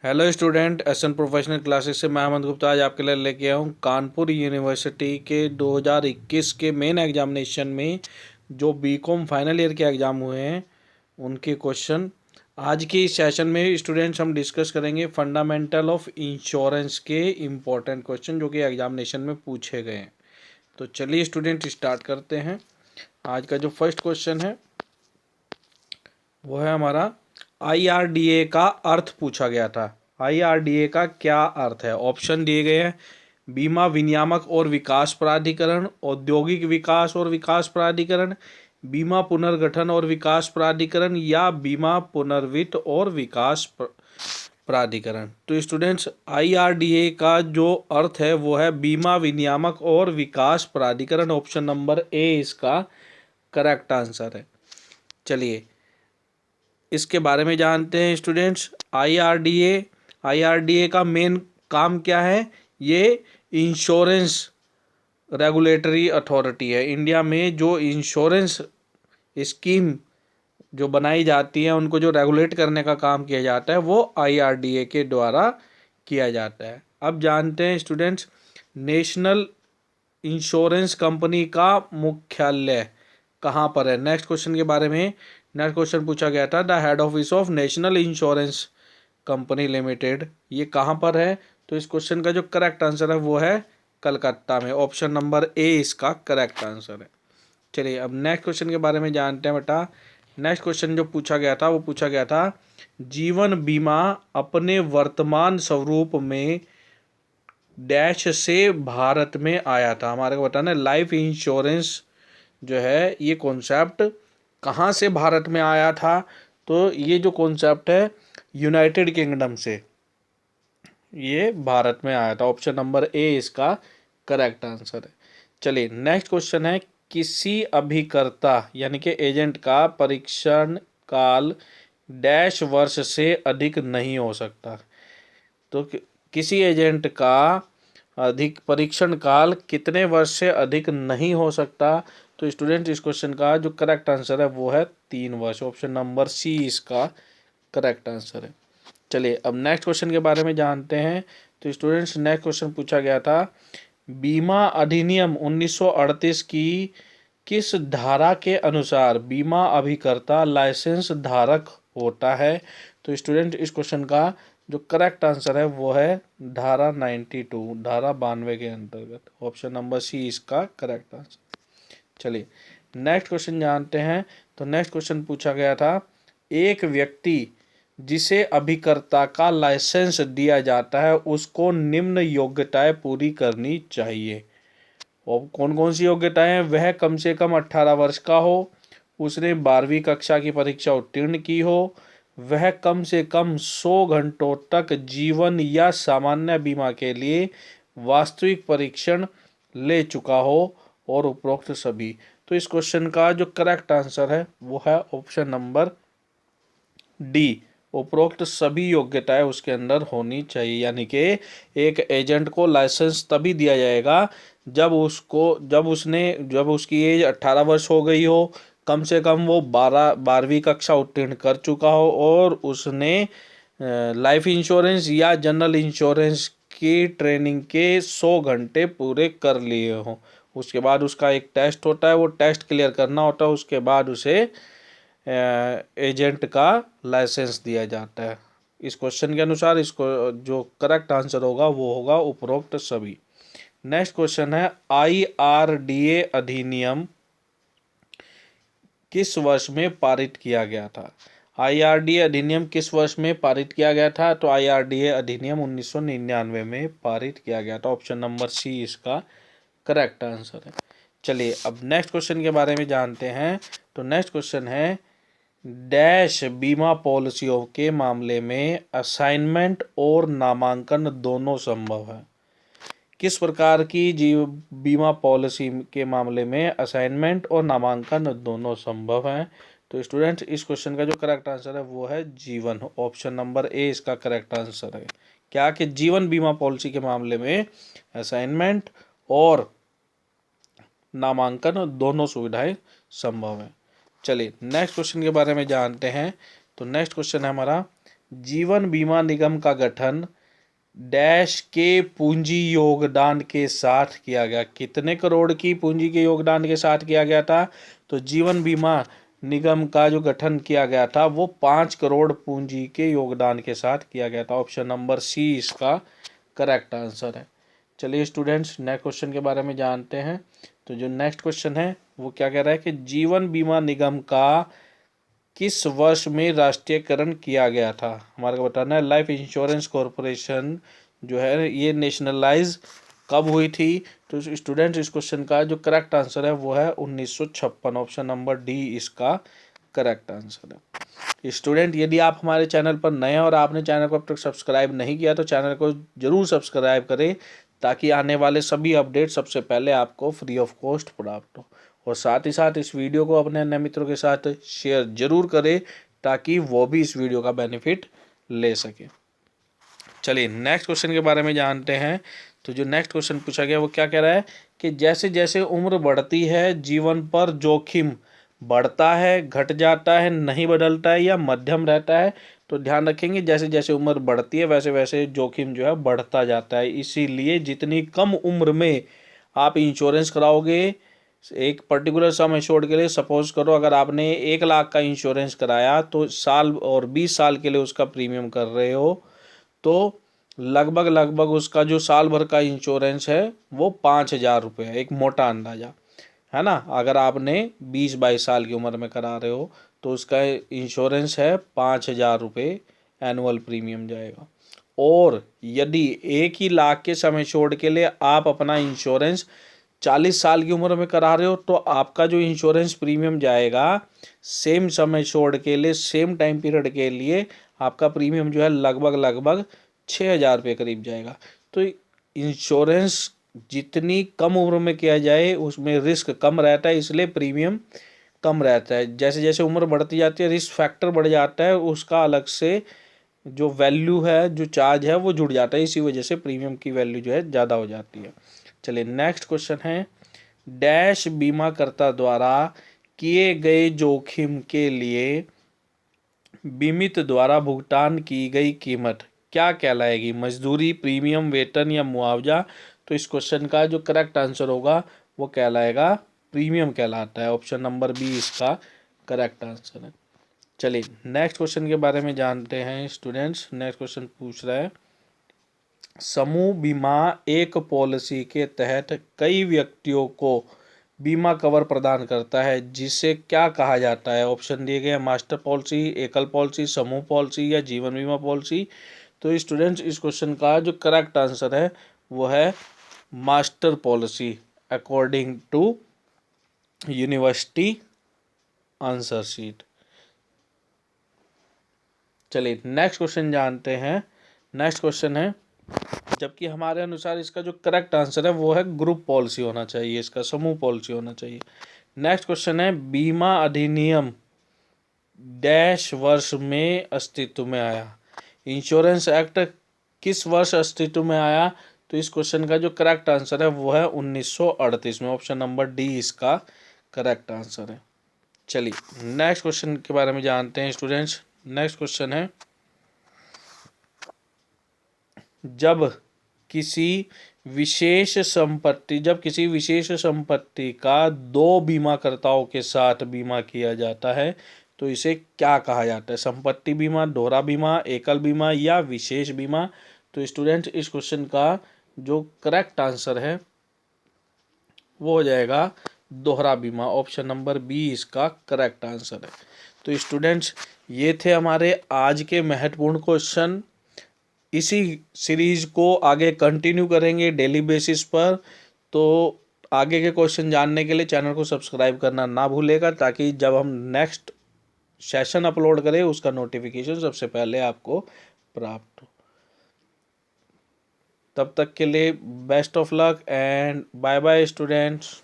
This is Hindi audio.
Hello student, SN professional classes से मैं अहमद गुप्ता आज आपके लिए लेके आया हूँ कानपुर यूनिवर्सिटी के 2021 के मेन एग्जामिनेशन में जो बीकॉम फाइनल ईयर के एग्ज़ाम हुए हैं उनके क्वेश्चन। आज के इस सेशन में स्टूडेंट्स हम डिस्कस करेंगे फंडामेंटल ऑफ इंश्योरेंस के इम्पोर्टेंट क्वेश्चन जो कि एग्जामिनेशन में पूछे गए हैं। तो चलिए स्टूडेंट स्टार्ट करते हैं। आज का जो फर्स्ट क्वेश्चन है वो है हमारा IRDA का अर्थ पूछा गया था। IRDA का क्या अर्थ है? ऑप्शन दिए गए हैं। बीमा विनियामक और विकास प्राधिकरण, औद्योगिक विकास और विकास प्राधिकरण, बीमा पुनर्गठन और विकास प्राधिकरण या बीमा पुनर्वित्त और विकास प्राधिकरण। तो स्टूडेंट्स IRDA का जो अर्थ है वो है बीमा विनियामक और विकास प्राधिकरण। ऑप्शन नंबर ए इसका करेक्ट आंसर है। चलिए इसके बारे में जानते हैं स्टूडेंट्स। आईआरडीए का मेन काम क्या है? ये इंश्योरेंस रेगुलेटरी अथॉरिटी है। इंडिया में जो इंश्योरेंस स्कीम जो बनाई जाती है उनको जो रेगुलेट करने का काम किया जाता है वो आईआरडीए के द्वारा किया जाता है। अब जानते हैं स्टूडेंट्स नेशनल इंश्योरेंस कंपनी का मुख्यालय कहाँ पर है। नेक्स्ट क्वेश्चन के बारे में नेक्स्ट क्वेश्चन पूछा गया था, the head office of national insurance company limited ये कहाँ पर है? तो इस क्वेश्चन का जो करेक्ट आंसर है वो है कलकत्ता में। ऑप्शन नंबर ए इसका करेक्ट आंसर है। चलिए अब नेक्स्ट क्वेश्चन के बारे में जानते हैं बेटा। नेक्स्ट क्वेश्चन जो पूछा गया था वो पूछा गया था जीवन बीमा अपने वर्तमान स्वरूप में डैश से भारत में आया था। हमारे को बताना लाइफ इंश्योरेंस जो है ये कॉन्सेप्ट कहाँ से भारत में आया था? तो ये जो कॉन्सेप्ट है यूनाइटेड किंगडम से ये भारत में आया था। ऑप्शन नंबर ए इसका करेक्ट आंसर है। चलिए नेक्स्ट क्वेश्चन है किसी अभिकर्ता यानी कि एजेंट का परीक्षण काल डैश वर्ष से अधिक नहीं हो सकता। तो किसी एजेंट का अधिक परीक्षण काल कितने वर्ष से अधिक नहीं हो सकता? तो स्टूडेंट इस क्वेश्चन का जो करेक्ट आंसर है वो है 3 वर्ष। ऑप्शन नंबर सी इसका करेक्ट आंसर है। चलिए अब नेक्स्ट क्वेश्चन के बारे में जानते हैं। तो स्टूडेंट्स नेक्स्ट क्वेश्चन पूछा गया था बीमा अधिनियम 1938 की किस धारा के अनुसार बीमा अभिकर्ता लाइसेंस धारक होता है? तो स्टूडेंट इस क्वेश्चन का जो करेक्ट आंसर है वो है धारा 92, धारा 92 के अंतर्गत। ऑप्शन नंबर सी इसका करेक्ट आंसर। चलिए नेक्स्ट क्वेश्चन जानते हैं। तो नेक्स्ट क्वेश्चन पूछा गया था एक व्यक्ति जिसे अभिकर्ता का लाइसेंस दिया जाता है उसको निम्न योग्यताएं पूरी करनी चाहिए। और कौन कौन सी योग्यताएं हैं? वह कम से कम 18 वर्ष का हो, उसने 12वीं कक्षा की परीक्षा उत्तीर्ण की हो, वह कम से कम 100 घंटों तक जीवन या सामान्य बीमा के लिए वास्तविक परीक्षण ले चुका हो और उपरोक्त सभी। तो इस क्वेश्चन का जो करेक्ट आंसर है वो है ऑप्शन नंबर डी, उपरोक्त सभी योग्यताएं उसके अंदर होनी चाहिए। यानी कि एक एजेंट को लाइसेंस तभी दिया जाएगा जब उसकी एज 18 वर्ष हो गई हो, कम से कम वो 12वीं कक्षा उत्तीर्ण कर चुका हो और उसने लाइफ इंश्योरेंस या जनरल इंश्योरेंस की ट्रेनिंग के 100 घंटे पूरे कर लिए हों। उसके बाद उसका एक टेस्ट होता है, वो टेस्ट क्लियर करना होता है, उसके बाद उसे एजेंट का लाइसेंस दिया जाता है। इस क्वेश्चन के अनुसार इसको जो करेक्ट आंसर होगा वो होगा उपरोक्त सभी। नेक्स्ट क्वेश्चन है IRDA अधिनियम किस वर्ष में पारित किया गया था? IRDA अधिनियम किस वर्ष में पारित किया गया था? तो IRDA अधिनियम 1999 में पारित किया गया था। ऑप्शन नंबर सी इसका करेक्ट आंसर है। चलिए अब नेक्स्ट क्वेश्चन के बारे में जानते हैं। तो नेक्स्ट क्वेश्चन है डैश बीमा पॉलिसियों के मामले में असाइनमेंट और नामांकन दोनों संभव है। किस प्रकार की बीमा पॉलिसी के मामले में असाइनमेंट और नामांकन दोनों संभव हैं? तो स्टूडेंट्स इस क्वेश्चन का जो करेक्ट आंसर है वो है जीवन। ऑप्शन नंबर ए इसका करेक्ट आंसर है। क्या कि जीवन बीमा पॉलिसी के मामले में असाइनमेंट और नामांकन दोनों सुविधाएं संभव है। चलिए नेक्स्ट क्वेश्चन के बारे में जानते हैं। तो नेक्स्ट क्वेश्चन है हमारा जीवन बीमा निगम का गठन डैश के पूंजी योगदान के साथ किया गया। कितने करोड़ की पूंजी के योगदान के साथ किया गया था? तो जीवन बीमा निगम का जो गठन किया गया था वो 5 करोड़ पूंजी के योगदान के साथ किया गया था। ऑप्शन नंबर सी इसका करेक्ट आंसर है। चलिए स्टूडेंट्स, नेक्स्ट क्वेश्चन के बारे में जानते हैं। तो जो नेक्स्ट क्वेश्चन है वो क्या कह रहा है कि जीवन बीमा निगम का किस वर्ष में राष्ट्रीयकरण किया गया था? हमारे को बताना है। लाइफ इंश्योरेंस कॉरपोरेशन जो है ये नेशनलाइज कब हुई थी? तो स्टूडेंट्स, इस क्वेश्चन का जो करेक्ट आंसर है वो है 1956। ऑप्शन नंबर डी इसका करेक्ट आंसर है। स्टूडेंट, यदि आप हमारे चैनल पर नए हैं और आपने चैनल को अब तक सब्सक्राइब नहीं किया तो चैनल को जरूर सब्सक्राइब करें, ताकि आने वाले सभी अपडेट सबसे पहले आपको फ्री ऑफ कॉस्ट प्राप्त हो। और साथ ही साथ इस वीडियो को अपने अन्य मित्रों के साथ शेयर जरूर करें, ताकि वो भी इस वीडियो का बेनिफिट ले सके। चलिए नेक्स्ट क्वेश्चन के बारे में जानते हैं। तो जो नेक्स्ट क्वेश्चन पूछा गया वो क्या कह रहा है कि जैसे जैसे उम्र बढ़ती है जीवन पर जोखिम बढ़ता है, घट जाता है, नहीं बदलता है या मध्यम रहता है? तो ध्यान रखेंगे, जैसे जैसे उम्र बढ़ती है वैसे वैसे जोखिम जो है बढ़ता जाता है। इसीलिए जितनी कम उम्र में आप इंश्योरेंस कराओगे एक पर्टिकुलर सम एश्योर्ड के लिए, सपोज करो अगर आपने 1 लाख का इंश्योरेंस कराया तो साल और 20 साल के लिए उसका प्रीमियम कर रहे हो, तो लगभग लगभग उसका जो साल भर का इंश्योरेंस है वो 5,000 रुपये है। एक मोटा अंदाजा है ना। अगर आपने 20-22 साल की उम्र में करा रहे हो तो उसका इंश्योरेंस है 5,000 रुपये एनुअल प्रीमियम जाएगा। और यदि 1 ही लाख के सम एश्योर्ड के लिए आप अपना इंश्योरेंस 40 साल की उम्र में करा रहे हो तो आपका जो इंश्योरेंस प्रीमियम जाएगा सेम सम एश्योर्ड के लिए, सेम टाइम पीरियड के लिए आपका प्रीमियम जो है लगभग लगभग 6,000 रुपये करीब जाएगा। तो इंश्योरेंस जितनी कम उम्र में किया जाए उसमें रिस्क कम रहता है, इसलिए प्रीमियम कम रहता है। जैसे जैसे उम्र बढ़ती जाती है रिस्क फैक्टर बढ़ जाता है, उसका अलग से जो वैल्यू है, जो चार्ज है वो जुड़ जाता है, इसी वजह से प्रीमियम की वैल्यू जो है ज़्यादा हो जाती है। चलिए नेक्स्ट क्वेश्चन है, डैश बीमाकर्ता द्वारा किए गए जोखिम के लिए बीमित द्वारा भुगतान की गई कीमत क्या कहलाएगी? मजदूरी, प्रीमियम, वेतन या मुआवजा? तो इस क्वेश्चन का जो करेक्ट आंसर होगा वो कहलाएगा प्रीमियम कहलाता है। ऑप्शन नंबर बी इसका करेक्ट आंसर है। चलिए नेक्स्ट क्वेश्चन के बारे में जानते हैं स्टूडेंट्स। नेक्स्ट क्वेश्चन पूछ रहा है, समूह बीमा एक पॉलिसी के तहत कई व्यक्तियों को बीमा कवर प्रदान करता है, जिसे क्या कहा जाता है? ऑप्शन दिए गए हैं, मास्टर पॉलिसी, एकल पॉलिसी, समूह पॉलिसी या जीवन बीमा पॉलिसी। तो स्टूडेंट्स, इस क्वेश्चन का जो करेक्ट आंसर है वो है master policy, according to university answer sheet. चलिए नेक्स्ट क्वेश्चन जानते हैं। नेक्स्ट क्वेश्चन है, जबकि हमारे अनुसार इसका जो करेक्ट आंसर है वो है ग्रुप पॉलिसी होना चाहिए, इसका समूह पॉलिसी होना चाहिए। नेक्स्ट क्वेश्चन है, बीमा अधिनियम डैश वर्ष में अस्तित्व में आया? इंश्योरेंस एक्ट किस वर्ष अस्तित्व में आया? तो इस क्वेश्चन का जो करेक्ट आंसर है वो है 1938 में। ऑप्शन नंबर डी इसका करेक्ट आंसर है। चलिए नेक्स्ट क्वेश्चन के बारे में जानते हैं स्टूडेंट्स। नेक्स्ट क्वेश्चन है, जब किसी विशेष संपत्ति का दो बीमाकर्ताओं के साथ बीमा किया जाता है तो इसे क्या कहा जाता है? संपत्ति बीमा, दोहरा बीमा, एकल बीमा या विशेष बीमा? तो स्टूडेंट, इस क्वेश्चन का जो करेक्ट आंसर है वो हो जाएगा दोहरा बीमा। ऑप्शन नंबर बी इसका करेक्ट आंसर है। तो स्टूडेंट्स, ये थे हमारे आज के महत्वपूर्ण क्वेश्चन। इसी सीरीज को आगे कंटिन्यू करेंगे डेली बेसिस पर। तो आगे के क्वेश्चन जानने के लिए चैनल को सब्सक्राइब करना ना भूलेगा, ताकि जब हम नेक्स्ट सेशन अपलोड करें उसका नोटिफिकेशन सबसे पहले आपको प्राप्त हो। तब तक के लिए best of luck and bye bye students.